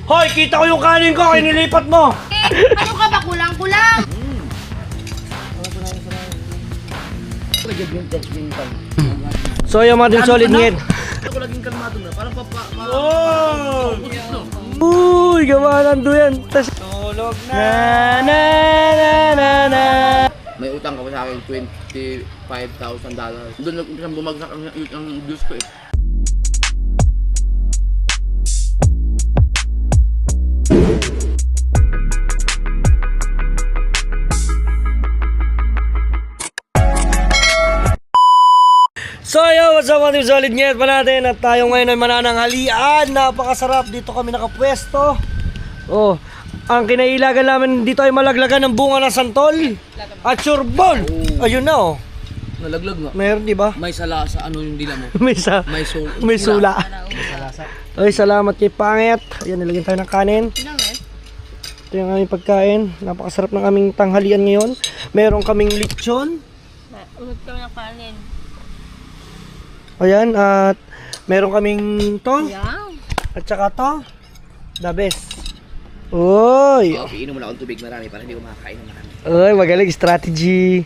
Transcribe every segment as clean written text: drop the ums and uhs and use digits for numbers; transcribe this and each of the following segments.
Hoy, kita ko yung kanin ko, inilipat mo! Ano ka ba? Kulang-kulang! So yung mga solid ngit. Ako laging kalmado na, parang Oh! Uy, gamanan do yan. Tas tulog na na na na na. May utang ka pa sa akin, $25,000. Doon nag bumagsak ang views ko eh. So yo, what's up mga team solid ngit pa natin at tayo ngayon ay manananghalian. Napakasarap, dito kami nakapwesto. Oh, ang kinailagan namin dito ay malaglagan ng bunga ng santol at surbol. Ayun na oh. Nalaglag nga. Meron di ba? May sala sa ano yung dila mo. May sula. Ay, salamat kay Pangit. Ayan, nilagyan tayo ng kanin. Ito yung aming pagkain. Napakasarap ng aming tanghalian ngayon. Meron kaming lechon. Ulit kami ng kanin. Ayan, at meron kaming to. Yan. At saka to. The best. Uy! Iinom mo na akong tubig marami para hindi ko makakain ng marami. Uy, magaling strategy.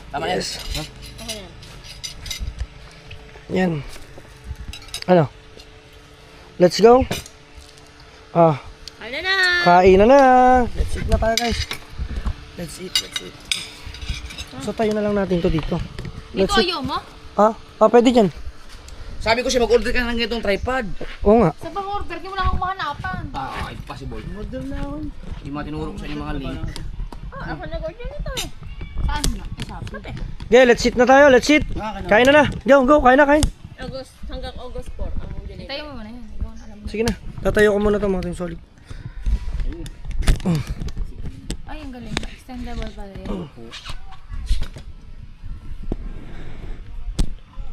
Tama Yes. yan. Yan. Ano? Let's go. Ah, Ano na? kain na na. Let's eat na tayo, guys. Let's eat. So tayo na lang natin to dito. Ito ayaw mo? Ah, pwede dyan. Sabi ko siya mag-order ka ng ganitong tripod. Oo nga. Sa pang-order, di mo lang akong mahanapan. Impossible. Order na ako. Hindi mga tinuro ko sa inyo mga link. Ako nag-order nito eh. Saan na? Sabi eh. Okay, let's eat na tayo. Let's eat. Kain na na. Go, kain na, kain. Hanggang August 4 ang delivery. Tayo mo muna yan. Ikaw na alam mo. Sige na. Tatayo ko muna to mga team solid. Ay, ang galing. Extendable pala yan.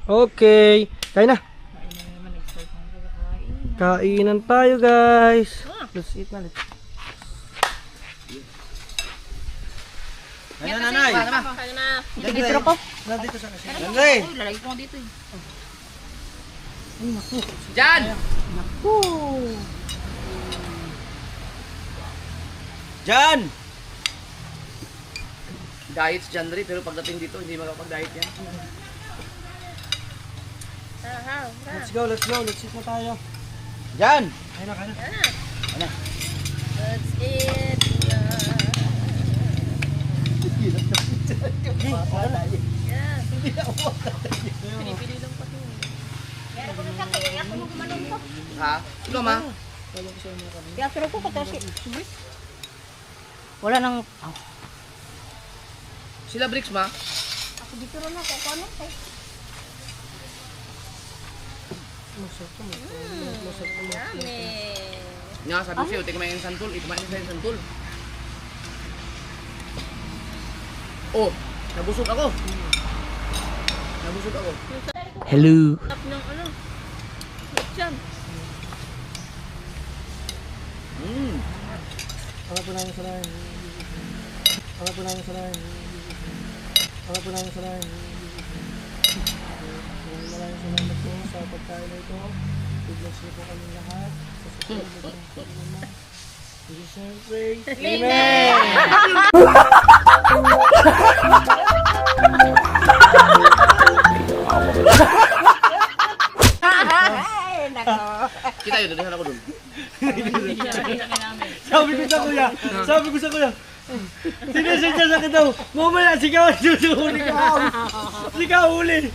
Okay. Kain na. Kainan tayo, guys. Let's eat na. Ayun nanay. Kaya na. Dito ko. Nandito sa kasi. Nanay. Lalagay ko nga dito eh. Jan! Jan! Diet si Jan rin, pero pagdating dito hindi makapag-diet yan. Let's go. Let's eat na tayo. Jan! Kain na. Let's eat na. Yeah. Pinipili lang pati. Meron ko na sa kaya ako mo gumanon ko. Ha? Ikaw ma? Kaya pero ko kasi. Wala nang Sila Bricks ma? ako dito ron ako ano ko. Yummy. Nga sabi ko sa'yo, kumain ng santol, kumain sa santol. Oh, nabusog ako. Hello. Tap ng ano? Lechon. Ako po namin sa lain. Maraming salamat po sa pagkain na ito. I-bless niyo po kami lahat. Sa susunod na naman. Siyempre. Amen! Kita yun, dadahan ako dun. Sabi ko sa kuya. Sinasadya sa akin daw. Mamaya, sigaw. Sigaw huli.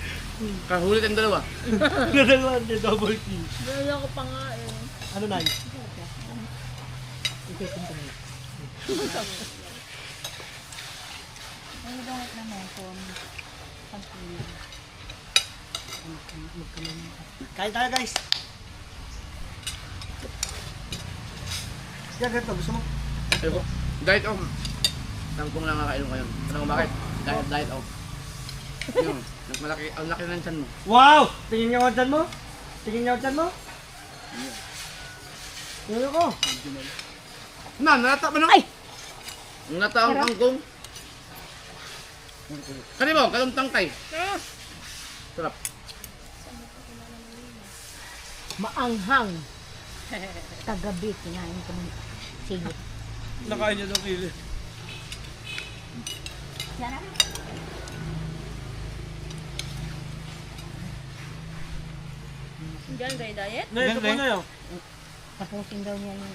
Kahuli tayong dalawa. Nadalawan niya, double kill. Dala ko pa nga eh. Ano na? Ano daw na meron? Kain tayo, guys. Yan, ganito. Gusto mo? Ayoko. Diet off. Tangkong lang nakainom kayo. Ano bakit? Diet off. Yun. Mas malaki, ang laki ng tiyan mo. Wow! Tingin niyo ang tiyan mo? Tingin ko. Nalata mo nang... Ay! Nalata ang kangkong. Kani mo, kalong tangkay. Sarap. Maanghang. Kagabi, kinain ko ng sige. Nakain niya daw kilo. Sana? Diyan, dry diet? Ito po na yun. Tapusin daw niya yung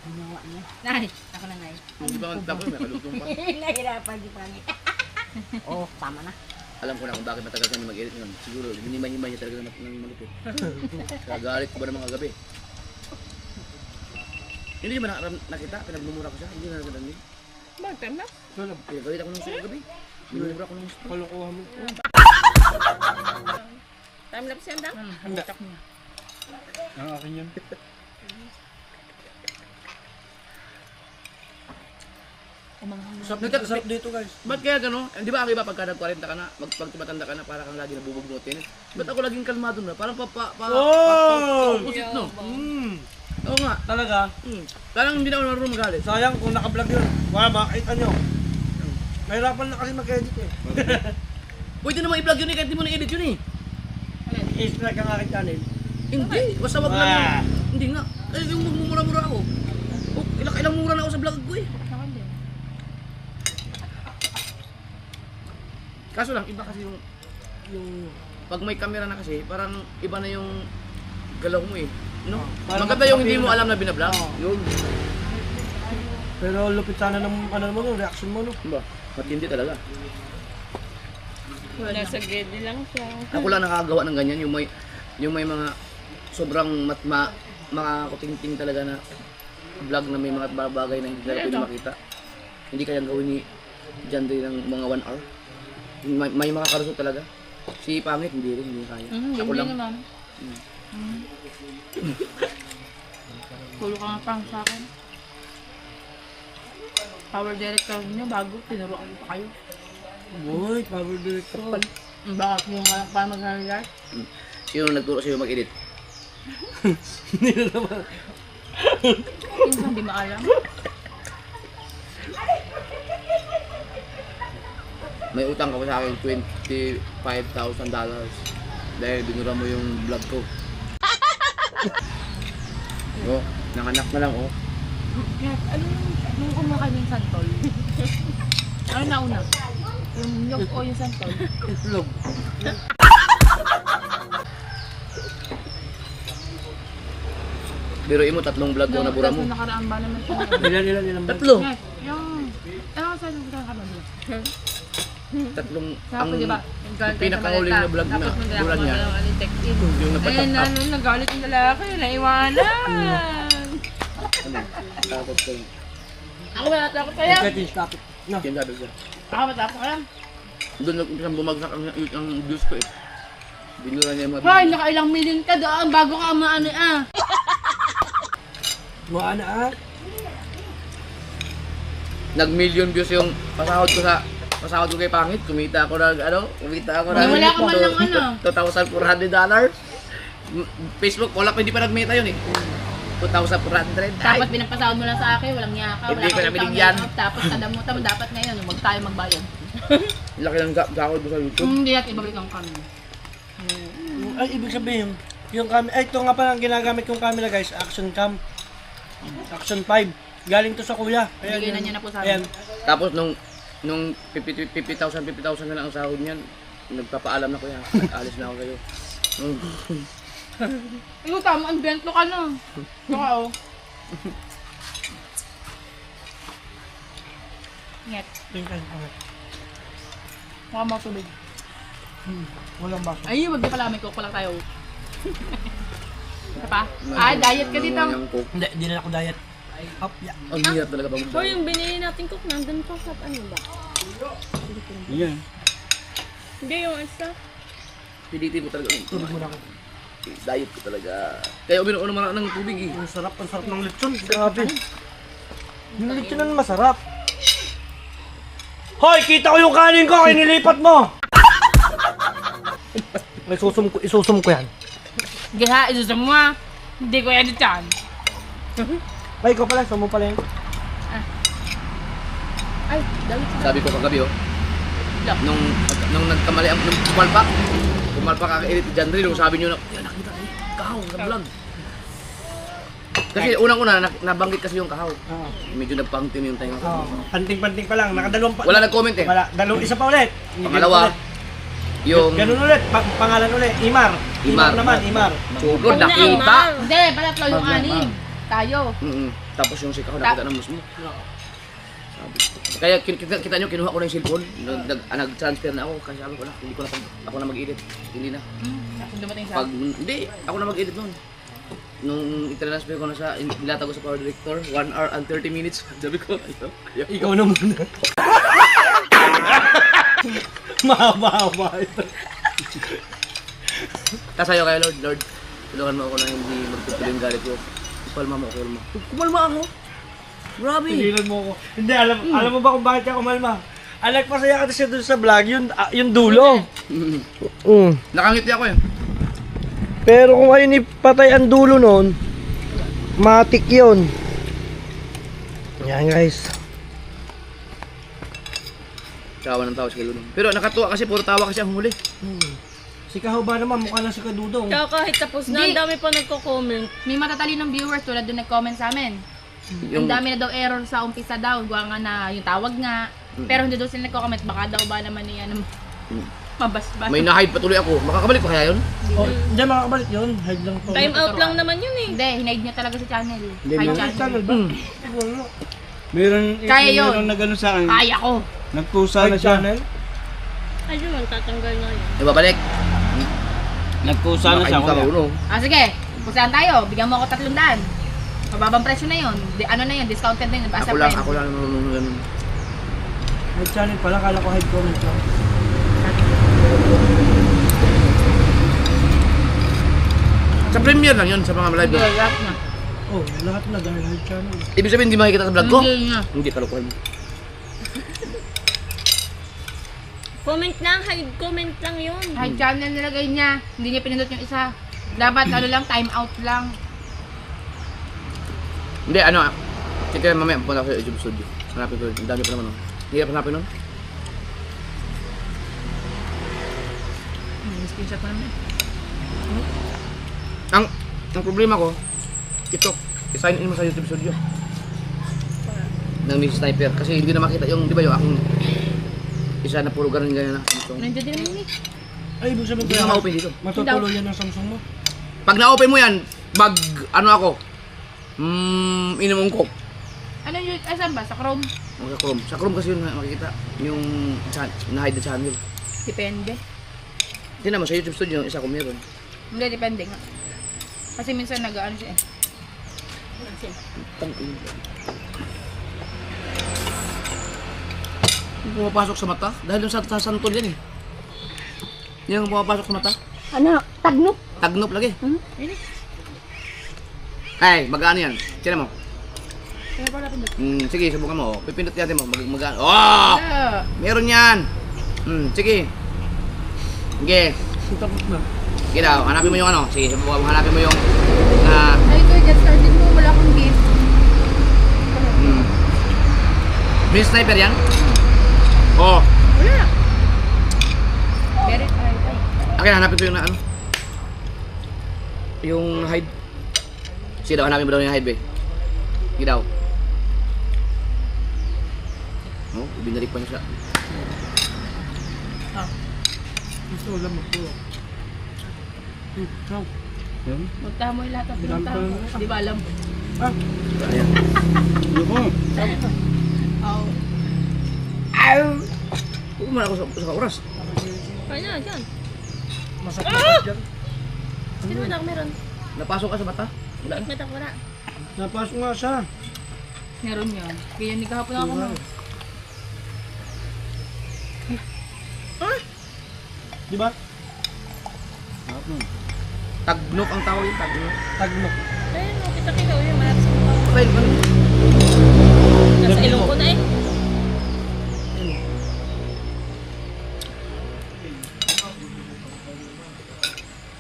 ginawa niya. Nay, ako na nay. Hindi ba tapos may kalutong pa. Nahirapan di pa niya. Oh, tama na. Alam ko na kung bakit matagal kami mag-edit nun. Siguro, hinimay-himay niya talaga ng malupit. Kagalit ko ba naman kagabi? Hindi naman nakita, pinagmumura ko siya. Hindi na nagandang din. Bakit time lapse? Pinagalit ako nung sa kagabi. Pinagmumura ko nung sa Kalukuha mo. Time lapse yan daw? Hindi. Ang akin yun. Sarap dito guys. Ba't kaya gano'n? Di ba ang iba pagka nag-40 ka na, pag tumatanda ka na, para kang lagi nabubugnutin? Ba't ako laging kalmado na? Parang opposite, no? Oo nga. Talaga. Parang hindi na ako marunong magalit. Sayang kung naka-vlog yun. Wala makakita nyo. Mahirapan na kasi mag-edit eh. Pwede naman i-vlog yun eh, kahit di mo na-edit yun eh. I-strike ang aking channel. Hindi, basta wag lang yun. Hindi nga. Eh, yung magmumura-mura ako. Oh, ilang mura na ako sa vlog ko eh. Kaso lang, iba kasi yung pag may camera na kasi, parang iba na yung galaw mo eh. No? Parang Maganda yung hindi mo alam na binablog. Yun. Pero lupit sana ng ano mo no, reaction mo no. Diba? Matindi talaga. Nasa gede lang siya. Ako lang nakakagawa ng ganyan, yung may mga sobrang makakuting-ting talaga na vlog na may mga bagay na hindi talaga pwede makita. Hindi kayang gawin ni John Ray ng mga 1 hour. May makakarusot talaga. Si Pangit, hindi kaya. Ako lang. naman. Tulo ka nga pang sa akin. Power director niyo bago, tinuruan pa kayo. Uy, power director. Bakit yung anak pa mag-react? Sino nagturo sa'yo mag-edit? Hindi na naman. Minsan hindi maalam. May utang ka pa sa akin $25,000 dahil binura mo yung vlog ko. Oh, nanganak na lang oh. Yes, ano nung kumakain yung santol? Ano nauna? Yung nyog o yung santol? Itlog. Biruin mo, 3 vlog ko nabura mo. Tapos nakaraan ba naman siya? Ilan. 3. Yes, yung... Ano ka saan yung ka ba nila? 3 ang Sabi diba? pinakahuling na vlog na bulan niya. Yung Ayun napatap. na, nung nagalit yung lalaki, naiwanan! Tapos ko. Ako ba natakot kaya? Fetish topic. No. Yan sabi ko. Ako matakot kaya? Doon nagpisang bumagsak ang views ko eh. Binura niya yung mga Hoy, nakailang million ka doon bago ka maano ah! Mga na Nag-million views yung pasahod ko kay Pangit. Kumita ako ng Wala ka man lang ano. $2,400. Facebook, hindi pa nagmeta yun eh. 2,400. Dapat pinagpasahod mo lang sa akin, walang yaka, Hindi wala ko kang na utang binigyan. na. Tapos kadamutan mo dapat ngayon, huwag tayo magbayad. Laki ng gakod ko sa YouTube. Hindi natin ibalik ang kami. Ay, ibig sabihin, yung camera, ay ito nga pala ang ginagamit kong camera guys, Action Cam. Action 5. Galing to sa kuya. Bigay na niya na po sa Ayan. amin. Tapos nung 50,000 na lang ang sahod niyan, nagpapaalam na ko yan. Alis na ako kayo. Ikaw tama, invento ka na. Saka oh. Nget, mukha mo tubig. Walang baso. Ay, wag na pala, may coke pa lang tayo. Isa pa? Ah, diet ka dito. Hindi na ako diet. Up, yeah. Ang hirap talaga pag So, yung binili natin coke nandun pa sa ano ba? Yan. Hindi, yung isa. Piliti ko talaga. Tulog muna ako. Diet ko talaga. Kaya uminom ko naman ng tubig eh. Ang sarap ng lechon. Grabe. Yung lechon na masarap. Hoy, kita ko yung kanin ko, inilipat mo! Isusum ko yan. Gaha, isusam mo ah. Hindi ko yan dyan. Ay, ikaw pala, sumo pala yun. Ay, dawit. Sabi ko kagabi oh. Nung nagkamali ang pumalpak ka kay Edith Jandri, nung sabi niyo na, "Yan nakita ko, kahaw sa vlog." Kasi unang-una, nabanggit kasi yung kahaw. Oo. Medyo nagpangtin yung tayo. Oo. Panting-panting pa lang. Nakadalawang pa. Wala nag-comment eh. Wala. Isa pa ulit. Pangalawa, yung Ganun ulit. Pangalan ulit. Imar. Imar. Naman. Imar. sugod nakita. Hindi, patatlo yung anim. Tayo. Tapos yung si kahaw nakita ng musmo. Sabi. Kaya kita nyo, kinuha ko na yung cellphone. Nag-transfer na ako. Kasi sabi ko na, hindi ko na ako na mag-edit. Hindi na. Tapos dumating sa... Hindi, ako na mag-edit noon. Nung i-transfer ko na sa, nilata ko sa Power Director, 1 hour and 30 minutes. Sabi ko, ayaw. Ikaw na muna. Mahaba-haba ito. Tapos ayaw kayo, Lord, tulungan mo ako na hindi magtutuloy yung galit ko. Kumalma mo, kumalma. Kumalma ako? Grabe! Tigilan mo ako. Hindi, alam mo ba kung bakit ako kumalma? Nagpasaya ka kasi doon sa vlog, yung dulo. Nakangiti ako eh. Pero kung ayun ipatay ang dulo noon, matik yun. Yan guys. Tawa ng tawa si Kalunong. Pero nakatuwa kasi, puro tawa kasi ang huli. Si Kahaw ba naman, mukha lang si Kadudong. Kaya kahit tapos na, Hindi. ang dami pa nagko-comment. May matatalinong viewers tulad doon nag-comment sa amin. Ang dami na daw error sa umpisa daw. Gawa nga na yung tawag nga. Pero hindi daw sila nagko-comment. Baka daw ba naman niya mabasbas. May na-hide pa tuloy ako. Makakabalik pa kaya yun? Oh, hindi makakabalik yun. Hide lang to. Time out lang naman yun eh. Hindi, hinaid niya talaga sa channel. Hindi, Hide meron channel. Channel ba? Wala. Meron, Kaya yun. meron na gano'n sa akin. Kaya ko. Nagpusa na Hide siya. channel? Ayun, magtatanggal na yun. Ibabalik. Nagpusa na siya. Nakain ka kuya. marunong. Sige, pusahan tayo. Bigyan mo ako 300. Mababang presyo na yun. Ano na yun, discounted na yun. Basta Ako lang marunong na ganun. Hide channel pala, kala ko hide comment lang. Sa premiere lang yun, sa mga live. Sige, wrap na. Oh, lahat na dahil hide channel. Ibig sabihin, hindi makikita sa vlog ko? Hindi nga. Hindi, kalokohan mo. Comment lang, hide comment lang yun. Hide channel nilagay niya. Hindi niya pinindot yung isa. Dapat ano lang, time out lang. Hindi, ano, sige mamaya, pupunta ako sa YouTube studio. Hanapin ko, ang dami pa naman. Hirap hanapin nun. Screenshot mo naman. Ang problema ko, ito, i-sign in mo sa YouTube studio. Ng Miss Sniper. Kasi hindi na makita yung, di ba yung aking isa na puro ganyan na Samsung. Nandiyan din naman eh. Ay, ibig sabihin Hindi na ma-open dito. matutuloy yan ng Samsung mo. Pag na-open mo yan, ano ako? Inom ko. Ano yun? Saan ba? Sa Chrome? Sa Chrome. Sa Chrome kasi yun makikita yung na-hide na channel. Depende. Hindi naman sa YouTube studio, yung isa ko meron. Hindi, depende nga. Kasi minsan nag-ano siya eh. Yung pumapasok sa mata, dahil yung sa santol yan eh. Yung pumapasok sa mata, Ano, tagnok. tagnop lagi. Ay, mag-ano yan? Sino mo? Kaya pala pindot. Sige, subukan mo. Pipindot natin mo. Mag-ano. Oh! Meron yan! Sige. Sige. Tapos na. Sige daw, hanapin mo yung ano. Sige, subukan mo. Hanapin mo yung Ay, ito, just started mo. Wala akong gift. Miss Sniper yan? Oh. Wala. Verify. Akin, hanapin ko yung ano. Yung hide. Sige daw, hanapin mo daw yung hide, be. Sige daw. Oh, binalik pa niya siya. Ito, alam mo po. Punta mo yung lahat ng Dami pinunta. pa lang. Di ba alam? Ayan. Oo. Pumunta ako sa oras. Kaya, dyan. Masakit dyan. Sino na ako meron? Napasok ka sa mata? Wala na. Mata ko na. Napasok nga siya. Meron yun. Kaya hindi kahapon ako mo. Di ba? Tagnok ang tawag yung tagnok. Tagnok. Ayun, kita-kita ko yun. Malapit sa mukha ko. Well, ano? Nasa ilong ko na eh.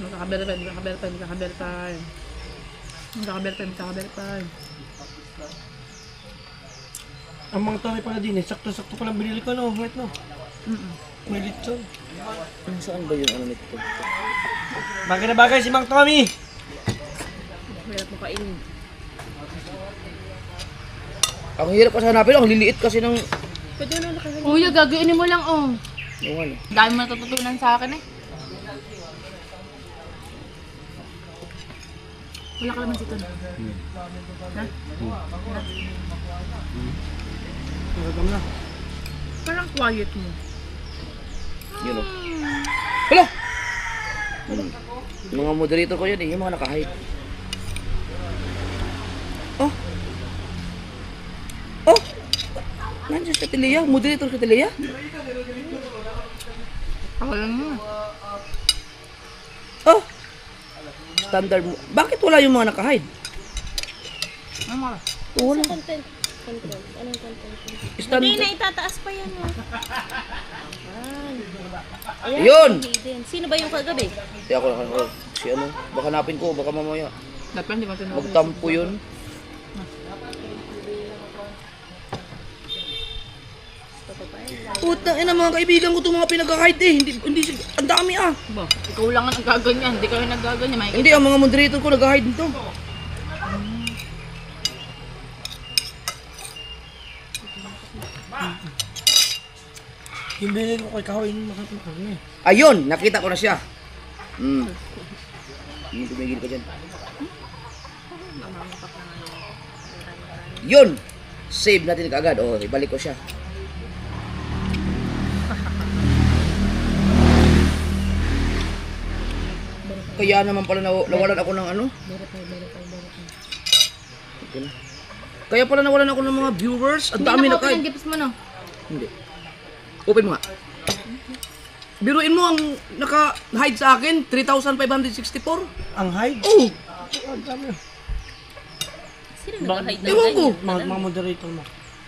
Magkakaberpan. Ang mga tari pala din eh. Sakto-sakto pa lang binili ko no. Wait no. May litson. Saan ba yung ano nito? Bagay na bagay si Mang Tommy. Hirap mo kainin. Ang hirap kasi hanapin, ang liliit kasi ng... Kuya, gagawin mo lang, oh. Yung ano. Dami mo natututunan sa akin, eh. Wala ka naman dito. Ha? Parang quiet mo. Yun o. Hala! Yung mga moderator ko yan eh, yung mga naka-hype. Oh! Oh! Nandiyan si Tilia, moderator si Tilia. Ako lang yun. Oh! Standard mo. Bakit wala yung mga naka-hide? Ano mo? Wala. Content. Control. Anong content? Hindi Standard. na itataas pa yan, oh. Ayan, Yun! hidden. Sino ba yung kagabi? Hindi ako nakakawal. Si ano, baka hanapin ko, baka mamaya. Dapat hindi ko tinawag. Magtampo yun. Putang ina mga kaibigan ko itong mga pinag-hide eh. Hindi, ang dami ah. Ba, ikaw lang ang nagaganyan. Hindi kayo nagaganyan. May Hindi, ang mga moderator ko nag-hide nito. Yung binili ko kay Kahoy, makapagpag niya. Ayun, nakita ko na siya. Hindi tumigil ka dyan. Yun! Save natin kaagad. Oh, ibalik ko siya. Kaya naman pala nawalan ako ng ano? Okay na. Kaya pala nawalan ako ng mga viewers. Ang dami na Hindi kahit. na gifts mo, no? Hindi. Open mo nga. Biruin mo ang naka-hide sa akin, 3,564. Ang hide? Oh! Sino nag-hide ng Ewan ko. Mga moderator mo.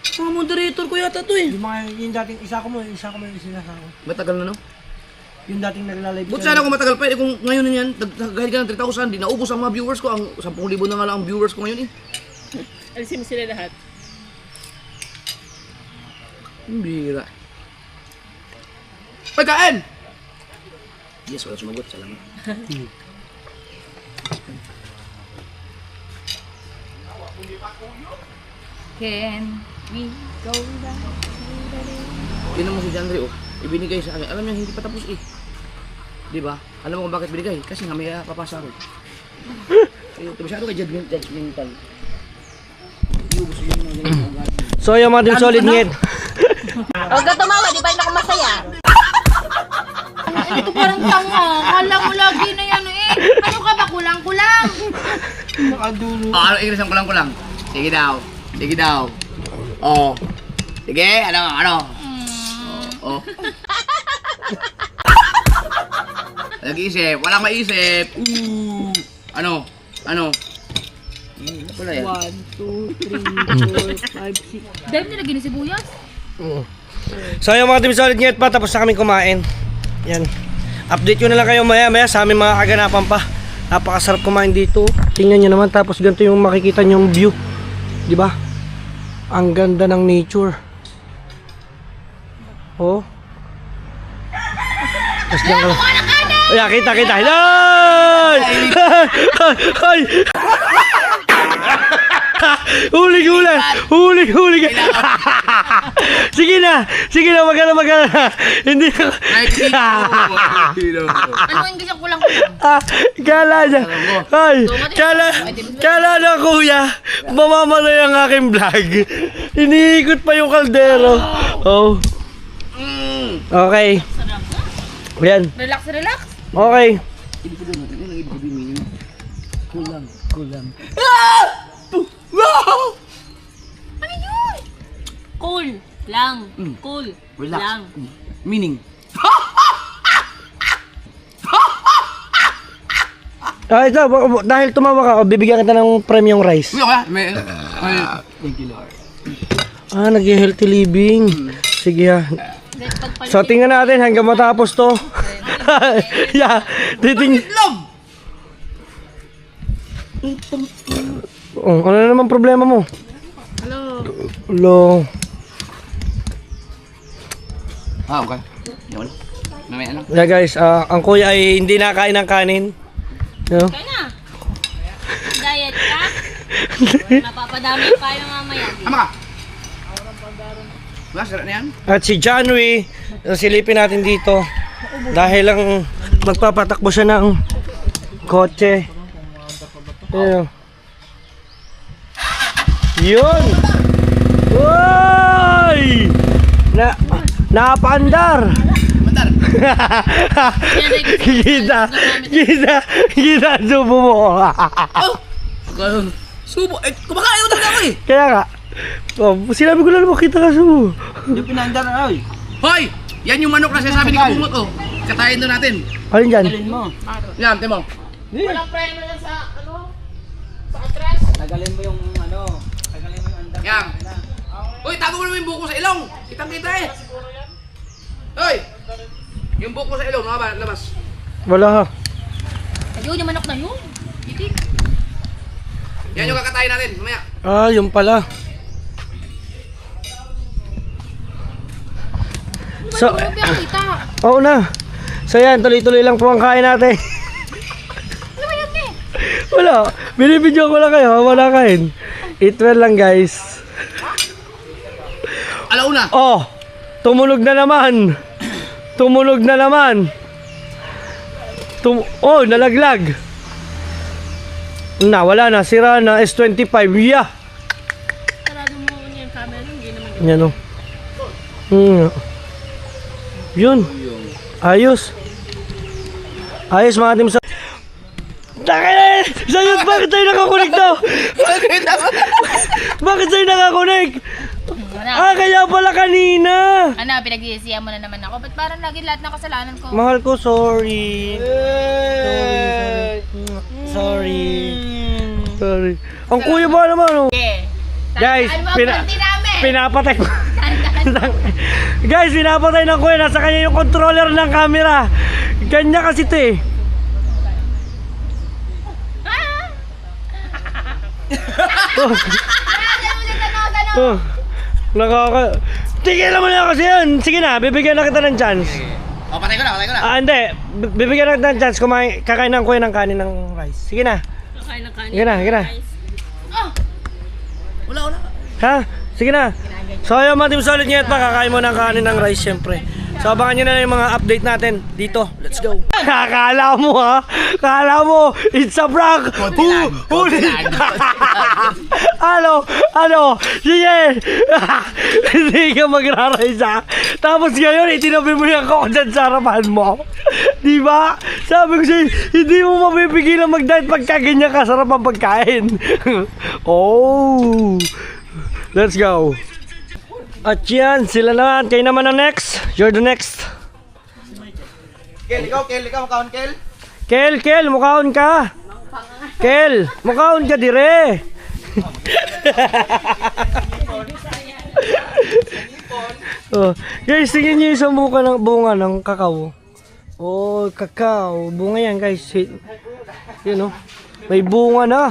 Mga moderator ko yata to eh. Yung mga, yung dating, isa ko mo yung sinasama ko. Matagal na no? Yung dating nagla-live Buti sana kung matagal pa eh. Kung ngayon na yan, nag-hide ka ng 3,000, di naubos ang mga viewers ko. Ang 10,000 na nga lang ang viewers ko ngayon eh. Alisin mo sila lahat. Ang bira. Pagkain! Yes, wala sumagot. Salamat. Can we go down? Yun naman si Jandre oh. Ibinigay sa akin. Alam niya, hindi pa tapos eh. Di ba? Alam mo kung bakit binigay? Kasi nga may papasa ko. Eh, masyado ka judgmental. Iubos yun yung mga So yung mga team solid ngit. Huwag ka tumawa, di ba yung masaya? Ito parang tanga. Kala mo lagi na yan, eh. Ano ka ba? Kulang-kulang. ano English ang kulang-kulang? Sige daw. Sige daw. Oh. Sige, ano? Oh. Nag-iisip. Walang maisip. Ano? Wala yan. 1, 2, 3, 4, 5, 6. Dahil nilagyan ni sibuyas? So yung mga team solid ngit pa, tapos na kami kumain. Yan. Update ko na lang kayo maya sa aming mga kaganapan pa. Napakasarap kumain dito. Tingnan nyo naman, tapos ganito yung makikita nyo yung view. Di ba? Ang ganda ng nature. Oh. Tapos dyan ka. Ayan, kita. Ay! Ay! Huli. Sige na, magana. Hindi na. Ano yung gusto kulang-kulang? Kala niya. Ay, kala na kuya, mamamatay ang aking vlog. Iniikot pa yung kaldero. Oh. Okay. Yan. Relax. Okay. Kulang. Cool lang. Cool Relax. lang. Meaning? Ito, dahil tumawa ka, bibigyan kita ng premium rice. Thank you, Lord. Nag-healthy living. Sige ha. So tingnan natin hanggang matapos to. Yeah, ano naman problema mo? Hello. Okay. Yun. Mamaya lang. Yeah guys, ang kuya ay hindi nakain ng kanin. No? Kaya na. Diet ka? Napapadami pa yung mamaya. Tama ka. Mas, na yan? At si Janwy, silipin natin dito. Dahil lang magpapatakbo siya ng kotse. Ayun. Yun! Uy! Napaandar! Mandar. Kita subo mo. Oh! Ganun. Subo. Eh, kumakain mo talaga ako eh. Kaya nga. Oh, sinabi ko lang makita ka subo. Hindi pinandar na, oy. Hoy! Yan yung manok na sinasabi ni Kumot oh. Katayin doon natin. Alin dyan? Tagalin mo. Yan, timo. Walang preno yan sa, sa atras. Tagalin mo yung ano. Tagalin mo yung andar. Yan. Hoy, tago mo naman yung buko sa ilong. Kitang kita eh. Hoy! Yung buko sa ilong, mga labas. Wala ha. Ayun, yung manok na yun. Itik. Yan yung kakatayin natin, mamaya. Ah, yun pala. So, Grabe ang kita. oo na. So yan, tuloy-tuloy lang po ang kain natin. Ano ba yan eh? Wala. Binibidyo ko lang kayo. Wala kain. Eat well lang guys. Alauna. Oh, tumunog na naman. Tumunog na naman. Oh, nalaglag. Wala na. Sira na. S25. Yeah. Sarado mo yung camera, hindi naman. Yan o. Yun. Ayos. Ayos mga team sa... Takay! Sayot, bakit tayo nakakonect? Bakit tayo nakakonect? Ah, kaya pala kanina. Ano, pinag-iisiyan mo na naman ako. Ba't parang lagi lahat ng kasalanan ko? Mahal ko, sorry. Sorry. Ang kuya ba naman, oh? Okay. Guys, Ano ba ang namin? pinapatay ko. Guys, pinapatay ng kuya. Nasa kanya yung controller ng camera. Ganyan kasi ito eh. Oh, Tigil mo na kasi yan. Sige na, bibigyan na kita ng chance. Oh, patay ko na. Hindi. Bibigyan na kita ng chance kakain ng kuya ng kanin ng rice. Sige na. Kakain ng kanin. Sige na. Wala. Ha? Sige na. So ayun mga team solid ngayon pa, kakain mo ng kanin ng rice syempre. So abangan nyo na yung mga update natin dito. Let's go. Kala mo ha? Kala mo it's a prank. Ano? Sige. Hindi ka magra-rice ha? Tapos ngayon itinabi mo yung coke dyan sa harapan mo. Diba? Sabi ko sa'yo, hindi mo mapipigilan mag-diet pagka ganyan kasarap ang pagkain. Oh. Let's go. At yan, sila naman. Kayo naman ang next. You're the next. Kel, ikaw, makaon, Kel. Kel, mukhaon ka. Kel, mukhaon ka dire. Oh, guys, tingnan niyo yung isang bunga ng kakao. Oh, kakao. Bunga yan, guys. Yun, oh. May bunga na.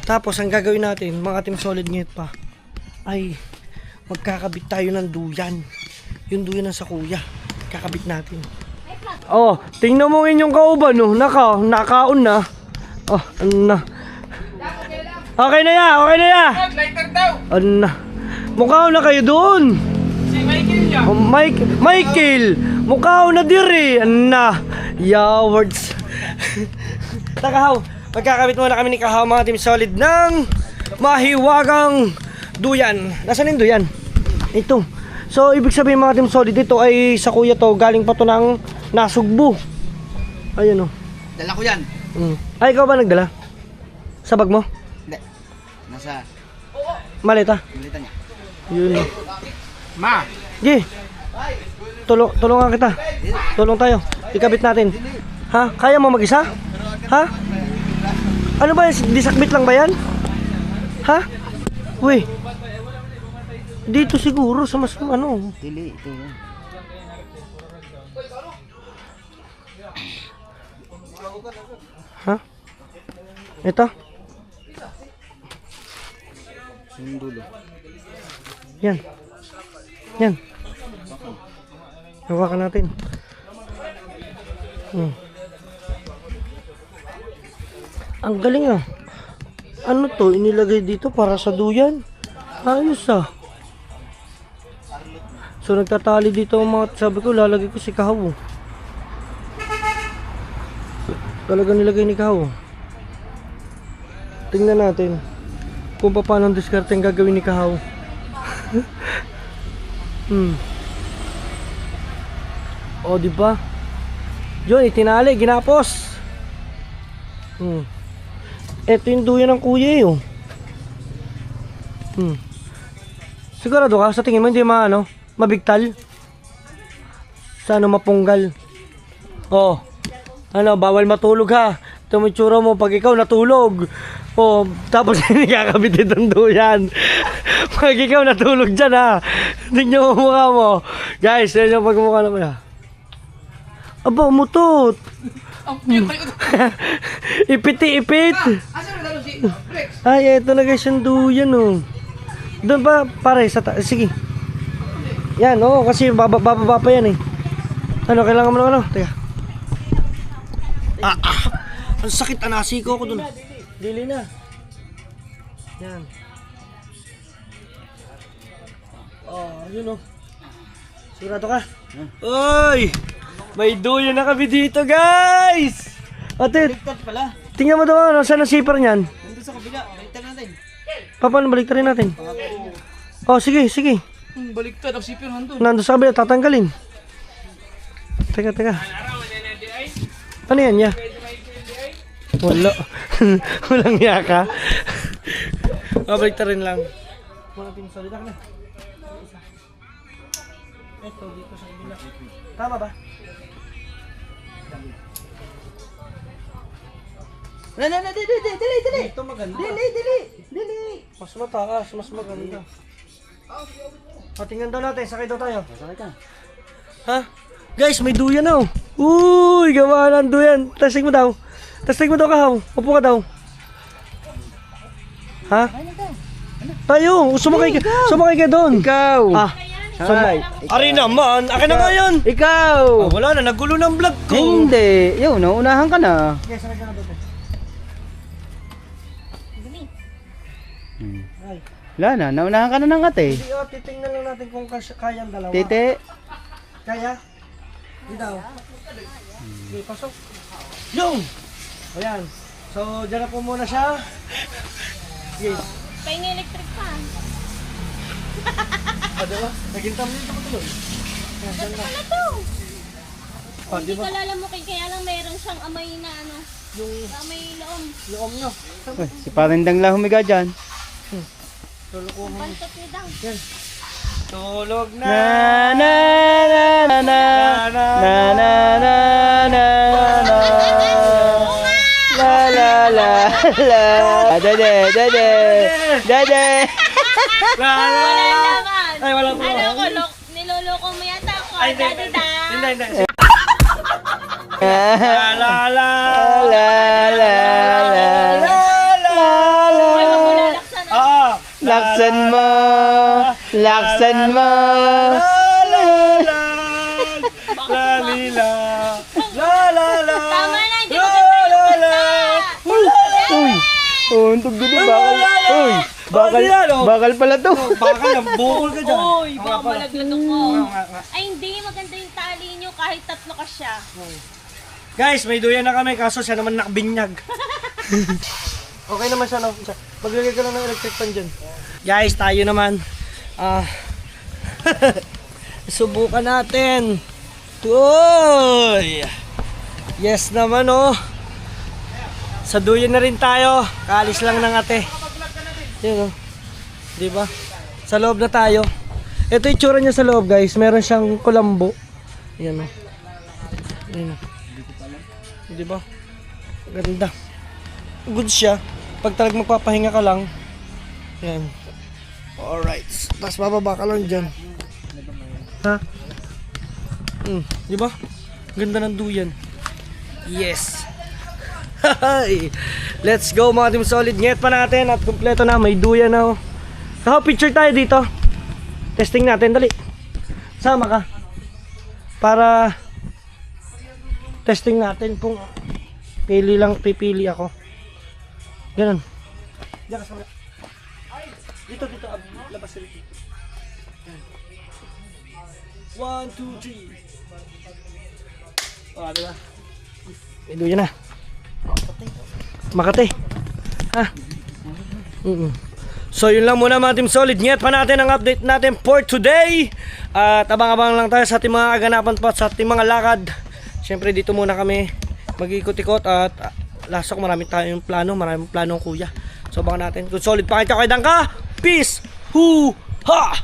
Tapos ang gagawin natin, mga team solid ngayon pa, ay magkakabit tayo ng duyan. Yung duyan ng sa kuya. Kakabit natin. Oh, tingnan mo inyong kauban, no? Nakaon na. Oh, ano na. Okay na ya. Lighter daw. Ano na. Mukhaw na kayo doon. Si Michael niya. Oh, Michael. Mukhaw na diri. Ano na. Yawards. Takahaw. Magkakabit muna kami ni Kahaw mga team solid ng mahiwagang duyan. Nasaan yung duyan? Ito. So ibig sabihin mga team solid, ito ay sa kuya to, galing pa to ng Nasugbu. Ayun o. Dala ko yan. Ay, ikaw ba nagdala? Sa bag mo? Hindi. Nasa Maleta? malita niya. Yun o. Ma! Gi. Tulungan kita. Tulong tayo. Ikabit natin. Ha? Kaya mo mag-isa? Ha? Ano ba yan? Disakbit lang ba yan? Ha? Uy. Dito siguro sa mas ano. Dili, ito yan. Ha? Ito? Yung dulo. Yan. Hawakan natin. Ang galing ah. Ano to? Inilagay dito para sa duyan? Ayos ah. So nagtatali dito ang mga, sabi ko lalagay ko si Kahaw. Talaga nilagay ni Kahaw. Tingnan natin kung paano ang diskarte ang gagawin ni Kahaw. O di ba? Yun, itinali, ginapos. Ito yung duyan ng kuya eh. Oh. Sigurado ka sa tingin mo hindi mabigtal? Sa mapunggal? Oh. Bawal matulog ha. Tumitsura mo pag ikaw natulog. Oh, tapos hindi kakabit itong duyan. Pag ikaw natulog dyan ha. Tingnan mo mukha mo. Guys, yan yung pagmukha naman ha. Aba, umutot. Ipit. Ay, eto na guys yung duyan oh. Doon ba pare sa sige. Yan oh, kasi bababa pa yan eh. Kailangan mo na teka. Ang sakit, anasiko ko doon. Dili na. Yan. Oh, yun oh. Sigurado ka? Oy! May duyan na kami dito, guys! Ate, Baliktad pala. tingnan mo daw saan ang zipper niyan? Nandun sa kabila. Baliktad natin. Paano baliktarin natin? Oh, sige. Baliktad. Ang sipyo nandun. Nandun sa kabila, tatanggalin. Teka. Ano yan niya? Wala. Walang yaka. Baliktarin lang. Mga pinsalita ka na. Ito, dito sa kabila. Tama ba? Dili. Ito maganda. Dili. Mas mataas, mas maganda. Tingnan daw natin, sakay daw tayo. Sakay ka. Ha? Guys, may duyan na oh. Uy, gawa ng duyan. Testing mo daw, Kahaw. Upo ka daw. Ha? Tayo, sumakay ka doon. Ikaw. Sumakay. Ari naman, akin na nga yun. Ikaw. Wala na, nagulo ng vlog ko. Hindi. Yun, naunahan ka na. Yes, sakay ka na doon. Wala na, naunahan ka na ng ate. Hindi oh, titingnan lang natin kung kaya ang dalawa. Tete. Kaya? Hindi daw. Okay, pasok. Yung! Ayan. So, dyan na po muna siya. Yes. Pahinga electric pa. Diba? Naging tamlin ito patuloy. Ayan, dyan na. Ano to? Di Hindi ba? ka lalamukin, kaya lang meron siyang amoy na Yung amoy loom. loom nyo. Uy, si Parindang lang humiga dyan. Tulukuhan. Pantot ni Dang. Yan. Tulog na. Na na na na na na na na na la la la la dede La, la, Wala la. naman. Ay, wala po. Niloloko mo yata ako. Ay, Daddy Dang. Hindi. la La, la. la la la Ay, mabulalaksan na. laksan mo La, la, la. La, li, la. La, la, la. Tama na, hindi La, mo la, la. uy untog din bakal uy bakal pala to Baka lang, bukol ka dyan. Uy, baka malaglag ako. Ay, hindi. Maganda yung tali nyo kahit tatlo ka siya. Guys, may duyan na kami kaso siya naman nakbinyag. Okay naman siya, no? Maglagay ka lang ng electric fan dyan. Guys, tayo naman. Subukan natin. Uy! Yes naman, oh. Sa duyan na rin tayo. Kaalis lang ng ate. Yun, oh. Diba? Sa loob na tayo. Ito yung tsura niya sa loob, guys. Meron siyang kulambo. Yan, oh. Yan. Diba? Ganda. Good siya. Pag talagang magpapahinga ka lang. Yan. Alright. Tapos bababa ka lang dyan. Ha? Diba? Ganda ng duyan. Yes. Hi. Let's go mga Team Solid. Nget pa natin at kumpleto na. May duyan na. Kahaw, picture tayo dito. Testing natin. Dali. Sama ka. Para testing natin kung pipili ako. Ganun. Diyan ka sa dito, labas ka dito. 1, 2, 3. Oh, diba? Pilo yan na. Makati. Ha? So yun lang muna mga Team Solid. Ngayat pa natin ang update natin for today. At abang-abang lang tayo sa ating mga aganapan pa, sa ating mga lakad. Siyempre dito muna kami mag-ikot-ikot at lasa ko maraming tayong plano, maraming plano kuya. So abangan natin. Kung solid pa kayo kay Dangka. Peace! Hoo! Ha!